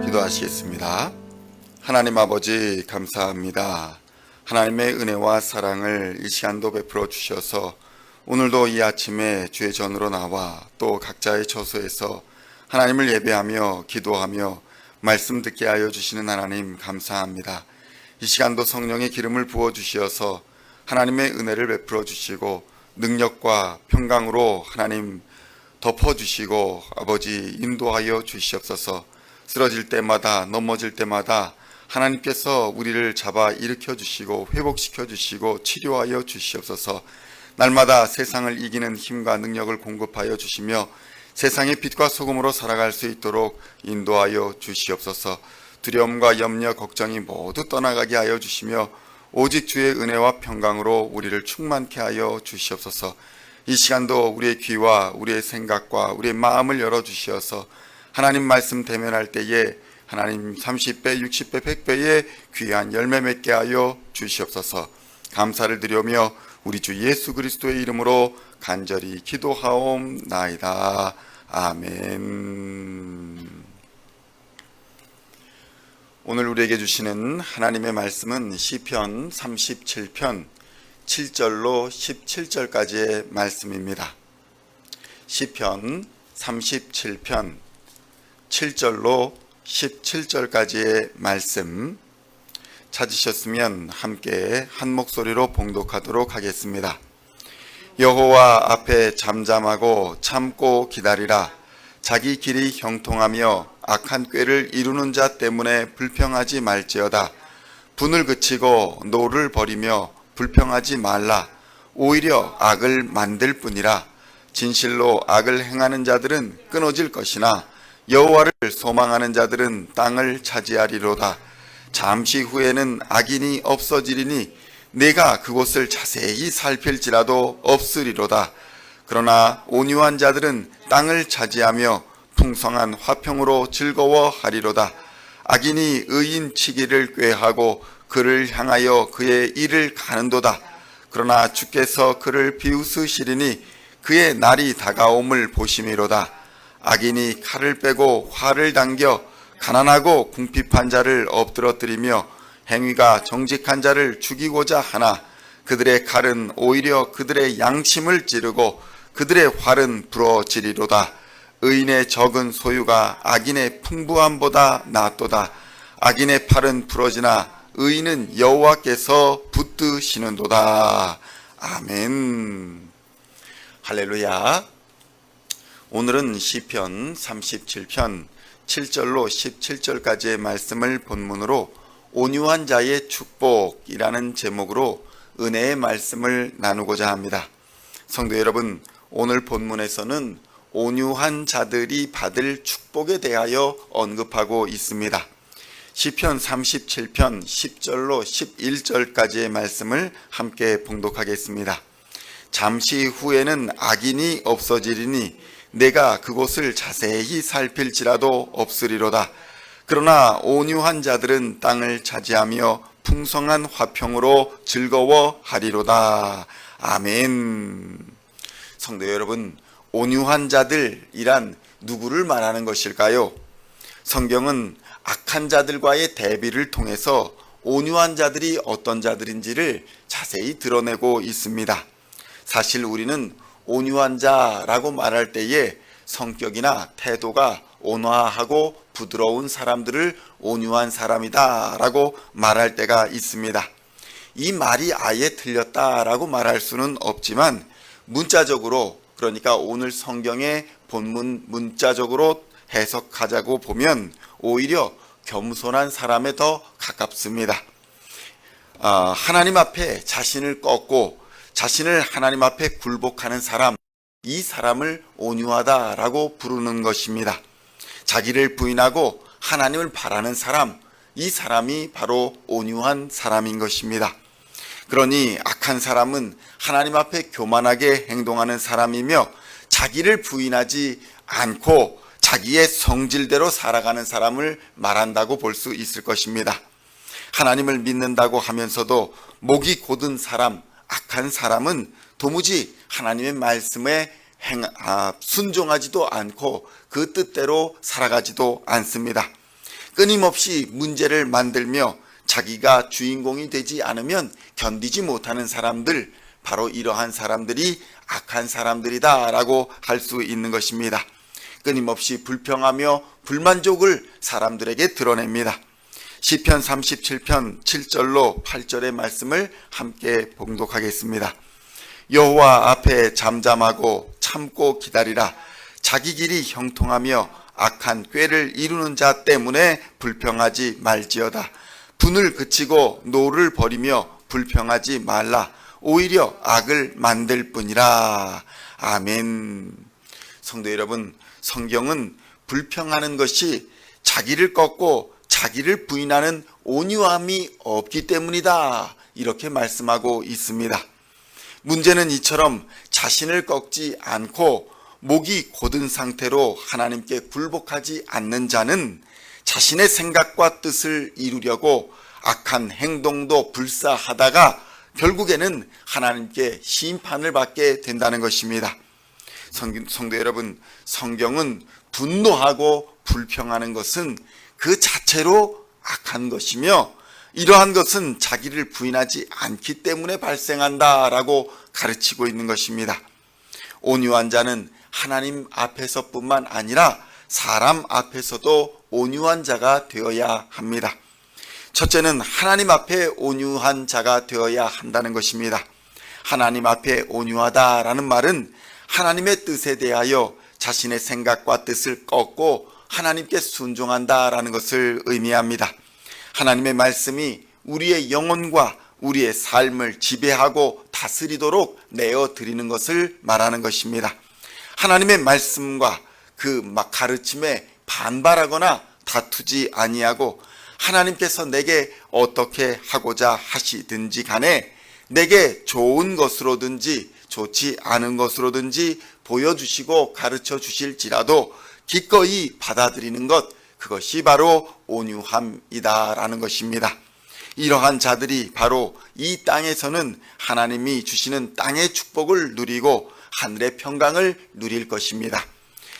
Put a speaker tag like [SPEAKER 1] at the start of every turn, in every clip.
[SPEAKER 1] 기도하시겠습니다. 하나님 아버지 감사합니다. 하나님의 은혜와 사랑을 이 시간도 베풀어 주셔서 오늘도 이 아침에 주의 전으로 나와 또 각자의 처소에서 하나님을 예배하며 기도하며 말씀 듣게 하여 주시는 하나님 감사합니다. 이 시간도 성령의 기름을 부어 주시어서 하나님의 은혜를 베풀어 주시고 능력과 평강으로 하나님 덮어 주시고 아버지 인도하여 주시옵소서. 쓰러질 때마다 넘어질 때마다 하나님께서 우리를 잡아 일으켜 주시고 회복시켜 주시고 치료하여 주시옵소서. 날마다 세상을 이기는 힘과 능력을 공급하여 주시며 세상의 빛과 소금으로 살아갈 수 있도록 인도하여 주시옵소서. 두려움과 염려, 걱정이 모두 떠나가게 하여 주시며 오직 주의 은혜와 평강으로 우리를 충만케 하여 주시옵소서. 이 시간도 우리의 귀와 우리의 생각과 우리의 마음을 열어주시어서 하나님 말씀 대면할 때에 하나님 30배, 60배, 100배의 귀한 열매 맺게 하여 주시옵소서. 감사를 드리며 우리 주 예수 그리스도의 이름으로 간절히 기도하옵나이다. 아멘. 오늘 우리에게 주시는 하나님의 말씀은 시편 37편 7절로 17절까지의 말씀입니다. 시편 37편 7절로 17절까지의 말씀 찾으셨으면 함께 한 목소리로 봉독하도록 하겠습니다. 여호와 앞에 잠잠하고 참고 기다리라. 자기 길이 형통하며 악한 꾀를 이루는 자 때문에 불평하지 말지어다. 분을 그치고 노를 버리며 불평하지 말라. 오히려 악을 만들 뿐이라. 진실로 악을 행하는 자들은 끊어질 것이나 여호와를 소망하는 자들은 땅을 차지하리로다. 잠시 후에는 악인이 없어지리니 내가 그곳을 자세히 살필지라도 없으리로다. 그러나 온유한 자들은 땅을 차지하며 풍성한 화평으로 즐거워하리로다. 악인이 의인 치기를 꾀하고 그를 향하여 그의 일을 가는도다. 그러나 주께서 그를 비웃으시리니 그의 날이 다가옴을 보심이로다. 악인이 칼을 빼고 활을 당겨 가난하고 궁핍한 자를 엎드러뜨리며 행위가 정직한 자를 죽이고자 하나 그들의 칼은 오히려 그들의 양심을 찌르고 그들의 활은 부러지리로다. 의인의 적은 소유가 악인의 풍부함보다 낫도다. 악인의 팔은 부러지나 의인은 여호와께서 붙드시는도다. 아멘. 할렐루야. 오늘은 시편 37편 7절로 17절까지의 말씀을 본문으로 온유한 자의 축복이라는 제목으로 은혜의 말씀을 나누고자 합니다. 성도 여러분, 오늘 본문에서는 온유한 자들이 받을 축복에 대하여 언급하고 있습니다. 시편 37편 10절로 11절까지의 말씀을 함께 봉독하겠습니다. 잠시 후에는 악인이 없어지리니 내가 그곳을 자세히 살필지라도 없으리로다. 그러나 온유한 자들은 땅을 차지하며 풍성한 화평으로 즐거워하리로다. 아멘. 성도 여러분, 온유한 자들이란 누구를 말하는 것일까요? 성경은 악한 자들과의 대비를 통해서 온유한 자들이 어떤 자들인지를 자세히 드러내고 있습니다. 사실 우리는 온유한 자라고 말할 때에 성격이나 태도가 온화하고 부드러운 사람들을 온유한 사람이다 라고 말할 때가 있습니다. 이 말이 아예 틀렸다라고 말할 수는 없지만 문자적으로, 그러니까 오늘 성경의 본문 문자적으로 해석하자고 보면 오히려 겸손한 사람에 더 가깝습니다. 하나님 앞에 자신을 꺾고 자신을 하나님 앞에 굴복하는 사람, 이 사람을 온유하다라고 부르는 것입니다. 자기를 부인하고 하나님을 바라는 사람, 이 사람이 바로 온유한 사람인 것입니다. 그러니 악한 사람은 하나님 앞에 교만하게 행동하는 사람이며 자기를 부인하지 않고 자기의 성질대로 살아가는 사람을 말한다고 볼 수 있을 것입니다. 하나님을 믿는다고 하면서도 목이 곧은 사람, 악한 사람은 도무지 하나님의 말씀에 순종하지도 않고 그 뜻대로 살아가지도 않습니다. 끊임없이 문제를 만들며 자기가 주인공이 되지 않으면 견디지 못하는 사람들, 바로 이러한 사람들이 악한 사람들이다 라고 할 수 있는 것입니다. 끊임없이 불평하며 불만족을 사람들에게 드러냅니다. 시편 37편 7절로 8절의 말씀을 함께 봉독하겠습니다. 여호와 앞에 잠잠하고 참고 기다리라. 자기 길이 형통하며 악한 꾀를 이루는 자 때문에 불평하지 말지어다. 분을 그치고 노를 버리며 불평하지 말라. 오히려 악을 만들 뿐이라. 아멘. 성도 여러분, 성경은 불평하는 것이 자기를 꺾고 자기를 부인하는 온유함이 없기 때문이다, 이렇게 말씀하고 있습니다. 문제는 이처럼 자신을 꺾지 않고 목이 곧은 상태로 하나님께 굴복하지 않는 자는 자신의 생각과 뜻을 이루려고 악한 행동도 불사하다가 결국에는 하나님께 심판을 받게 된다는 것입니다. 성도 여러분, 성경은 분노하고 불평하는 것은 그 자체로 악한 것이며 이러한 것은 자기를 부인하지 않기 때문에 발생한다라고 가르치고 있는 것입니다. 온유한 자는 하나님 앞에서뿐만 아니라 사람 앞에서도 온유한 자가 되어야 합니다. 첫째는 하나님 앞에 온유한 자가 되어야 한다는 것입니다. 하나님 앞에 온유하다라는 말은 하나님의 뜻에 대하여 자신의 생각과 뜻을 꺾고 하나님께 순종한다라는 것을 의미합니다. 하나님의 말씀이 우리의 영혼과 우리의 삶을 지배하고 다스리도록 내어드리는 것을 말하는 것입니다. 하나님의 말씀과 그 가르침에 반발하거나 다투지 아니하고 하나님께서 내게 어떻게 하고자 하시든지 간에 내게 좋은 것으로든지 좋지 않은 것으로든지 보여주시고 가르쳐 주실지라도 기꺼이 받아들이는 것, 그것이 바로 온유함이다라는 것입니다. 이러한 자들이 바로 이 땅에서는 하나님이 주시는 땅의 축복을 누리고 하늘의 평강을 누릴 것입니다.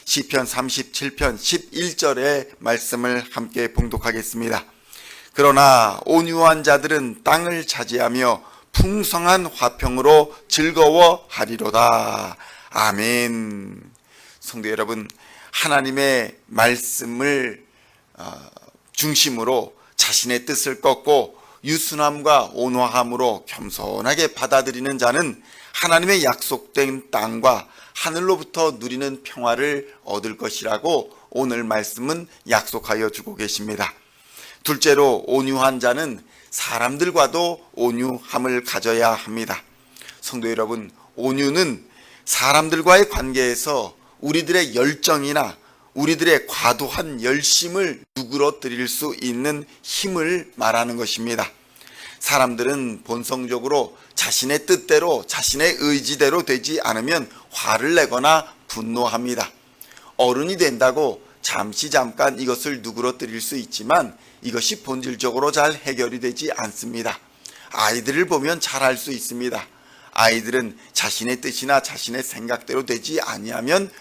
[SPEAKER 1] 시편 37편 11절의 말씀을 함께 봉독하겠습니다. 그러나 온유한 자들은 땅을 차지하며 풍성한 화평으로 즐거워하리로다. 아멘. 성도 여러분, 하나님의 말씀을 중심으로 자신의 뜻을 꺾고 유순함과 온화함으로 겸손하게 받아들이는 자는 하나님의 약속된 땅과 하늘로부터 누리는 평화를 얻을 것이라고 오늘 말씀은 약속하여 주고 계십니다. 둘째로, 온유한 자는 사람들과도 온유함을 가져야 합니다. 성도 여러분, 온유는 사람들과의 관계에서 우리들의 열정이나 우리들의 과도한 열심을 누그러뜨릴 수 있는 힘을 말하는 것입니다. 사람들은 본성적으로 자신의 뜻대로 자신의 의지대로 되지 않으면 화를 내거나 분노합니다. 어른이 된다고 잠깐 이것을 누그러뜨릴 수 있지만 이것이 본질적으로 잘 해결이 되지 않습니다. 아이들을 보면 잘 알 수 있습니다. 아이들은 자신의 뜻이나 자신의 생각대로 되지 아니하면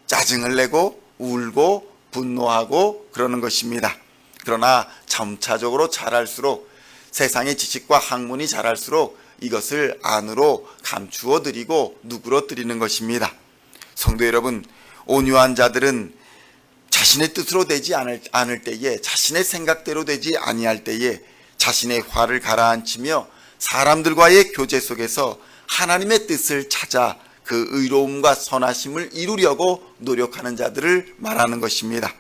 [SPEAKER 1] 짜증을 내고 울고 분노하고 그러는 것입니다. 그러나 점차적으로 자랄수록, 세상의 지식과 학문이 자랄수록 이것을 안으로 감추어 드리고 누그러뜨리는 것입니다. 성도 여러분, 온유한 자들은 자신의 뜻으로 되지 않을 때에, 자신의 생각대로 되지 아니할 때에 자신의 화를 가라앉히며 사람들과의 교제 속에서 하나님의 뜻을 찾아 그 의로움과 선하심을 이루려고 노력하는 자들을 말하는 것입니다.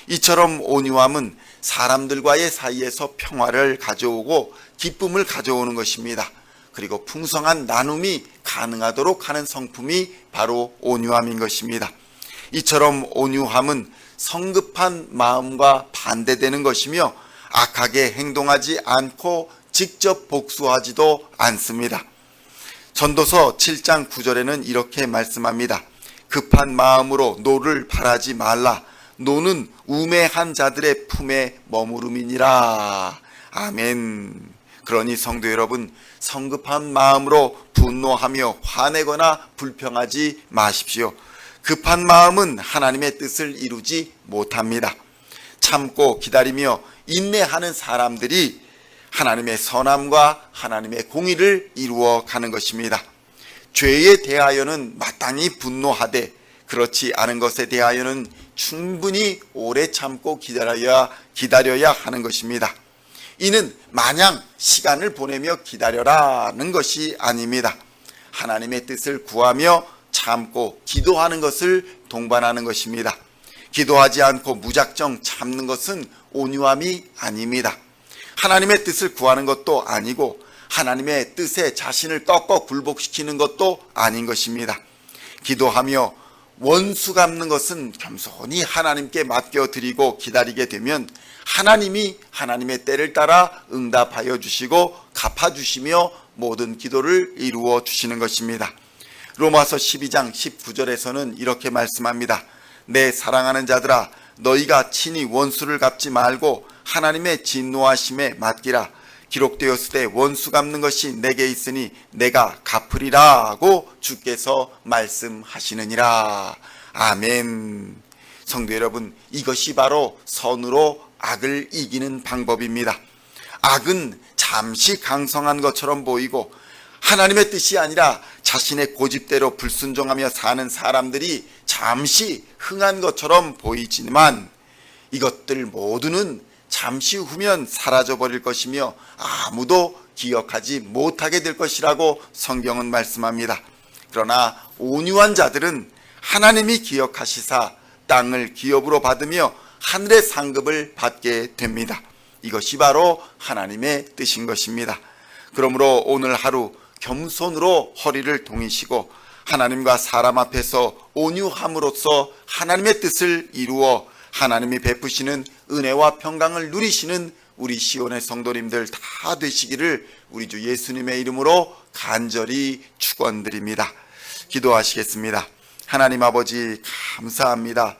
[SPEAKER 1] 이처럼 온유함은 사람들과의 사이에서 평화를 가져오고 기쁨을 가져오는 것입니다. 그리고 풍성한 나눔이 가능하도록 하는 성품이 바로 온유함인 것입니다. 이처럼 온유함은 성급한 마음과 반대되는 것이며 악하게 행동하지 않고 직접 복수하지도 않습니다. 전도서 7장 9절에는 이렇게 말씀합니다. 급한 마음으로 노를 바라지 말라. 노는 우매한 자들의 품에 머무름이니라. 아멘. 그러니 성도 여러분, 성급한 마음으로 분노하며 화내거나 불평하지 마십시오. 급한 마음은 하나님의 뜻을 이루지 못합니다. 참고 기다리며 인내하는 사람들이 하나님의 선함과 하나님의 공의를 이루어 가는 것입니다. 죄에 대하여는 마땅히 분노하되 그렇지 않은 것에 대하여는 충분히 오래 참고 기다려야 하는 것입니다. 이는 마냥 시간을 보내며 기다려라는 것이 아닙니다. 하나님의 뜻을 구하며 참고 기도하는 것을 동반하는 것입니다. 기도하지 않고 무작정 참는 것은 온유함이 아닙니다. 하나님의 뜻을 구하는 것도 아니고 하나님의 뜻에 자신을 꺾어 굴복시키는 것도 아닌 것입니다. 기도하며 원수 갚는 것은 겸손히 하나님께 맡겨드리고 기다리게 되면 하나님이 하나님의 때를 따라 응답하여 주시고 갚아주시며 모든 기도를 이루어 주시는 것입니다. 로마서 12장 19절에서는 이렇게 말씀합니다. 내 사랑하는 자들아, 너희가 친히 원수를 갚지 말고 하나님의 진노하심에 맡기라. 기록되었으되 원수 갚는 것이 내게 있으니 내가 갚으리라 하고 주께서 말씀하시느니라. 아멘. 성도 여러분, 이것이 바로 선으로 악을 이기는 방법입니다. 악은 잠시 강성한 것처럼 보이고 하나님의 뜻이 아니라 자신의 고집대로 불순종하며 사는 사람들이 잠시 흥한 것처럼 보이지만 이것들 모두는 잠시 후면 사라져버릴 것이며 아무도 기억하지 못하게 될 것이라고 성경은 말씀합니다. 그러나 온유한 자들은 하나님이 기억하시사 땅을 기업으로 받으며 하늘의 상급을 받게 됩니다. 이것이 바로 하나님의 뜻인 것입니다. 그러므로 오늘 하루 겸손으로 허리를 동이시고 하나님과 사람 앞에서 온유함으로써 하나님의 뜻을 이루어 하나님이 베푸시는 은혜와 평강을 누리시는 우리 시온의 성도님들 다 되시기를 우리 주 예수님의 이름으로 간절히 축원드립니다. 기도하시겠습니다. 하나님 아버지, 감사합니다.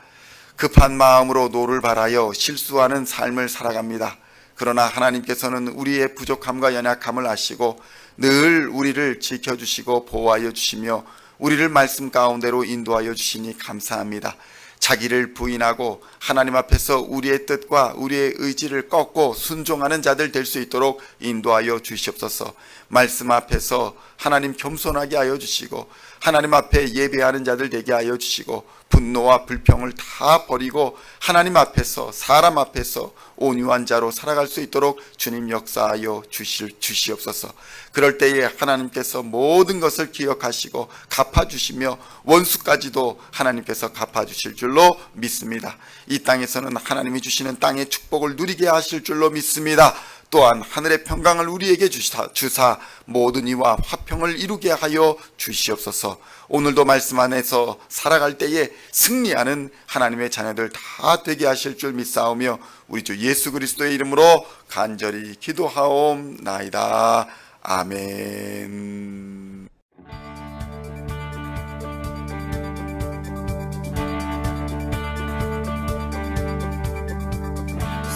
[SPEAKER 1] 급한 마음으로 노를 바라여 실수하는 삶을 살아갑니다. 그러나 하나님께서는 우리의 부족함과 연약함을 아시고 늘 우리를 지켜주시고 보호하여 주시며 우리를 말씀 가운데로 인도하여 주시니 감사합니다. 자기를 부인하고 하나님 앞에서 우리의 뜻과 우리의 의지를 꺾고 순종하는 자들 될 수 있도록 인도하여 주시옵소서. 말씀 앞에서 하나님 겸손하게 하여 주시고 하나님 앞에 예배하는 자들 되게 하여 주시고 분노와 불평을 다 버리고 하나님 앞에서 사람 앞에서 온유한 자로 살아갈 수 있도록 주님 역사하여 주시옵소서. 그럴 때에 하나님께서 모든 것을 기억하시고 갚아주시며 원수까지도 하나님께서 갚아주실 줄로 믿습니다. 이 땅에서는 하나님이 주시는 땅의 축복을 누리게 하실 줄로 믿습니다. 또한 하늘의 평강을 우리에게 주사 모든 이와 화평을 이루게 하여 주시옵소서. 오늘도 말씀 안에서 살아갈 때에 승리하는 하나님의 자녀들 다 되게 하실 줄 믿사오며 우리 주 예수 그리스도의 이름으로 간절히 기도하옵나이다. 아멘.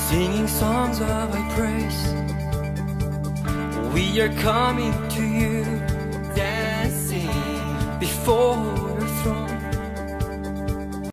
[SPEAKER 2] Singing songs of thy praise, we are coming to you, dancing before